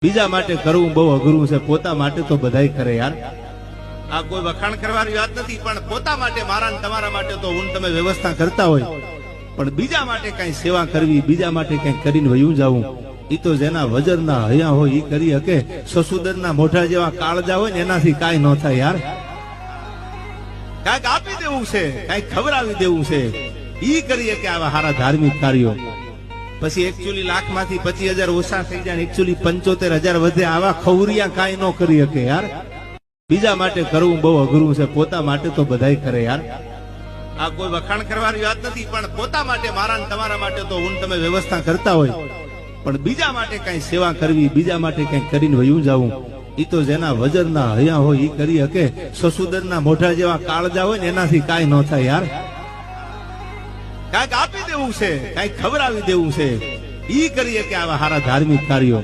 બીજા માટે કરવું બહુ અઘરું છે, પોતા માટે તો બધાય કરે યાર. આ કોઈ વખાણ કરવાની વાત નથી, પણ પોતા માટે, મારા ને તમારા માટે તો હું તમે વ્યવસ્થા કરતા હોય, પણ બીજા માટે કઈ સેવા કરવી, બીજા માટે કઈ કરીને વયું જવું, ઈ તો જેના વજરના હયા હોય ઈ કરી શકે. સસુદરના મોઢા જેવા કાળજા હોય ને એનાથી કાંઈ ન થાય યાર. કાંઈક આપી દેવું છે, કાંઈક ખવડાવી દેવું છે, ઈ કરીએ કે આવા સારા ધાર્મિક કાર્યો. પછી એકચ્યુઅલી લાખમાંથી 25,000 ઓછા થઈ જાય, એકચ્યુઅલી 75,000 વધે, આવા ખવરિયા કાંઈ ન કરી શકે યાર. બીજા માટે કરવું બહુ અઘરું છે, પોતા માટે તો બધાય કરે યાર. આ કોઈ વખાણ કરવાની વાત નથી, પણ પોતા માટે, મારા ને તમારા માટે તો હું તમે વ્યવસ્થા કરતા હોય, પણ બીજા માટે કઈ સેવા કરવી, બીજા માટે કઈ કરીને વયું જવું, ઈ તો જેના વજરના હયા હોય ઈ કરી શકે. સસુદરના મોઢા જેવા કાળજા હોય ને એનાથી કાંઈ ન થાય યાર. કાંઈક આપી દેવું છે, કાંઈક ખવડાવી દેવું છે, ઈ કરીએ કે આવા સારા ધાર્મિક કાર્યો.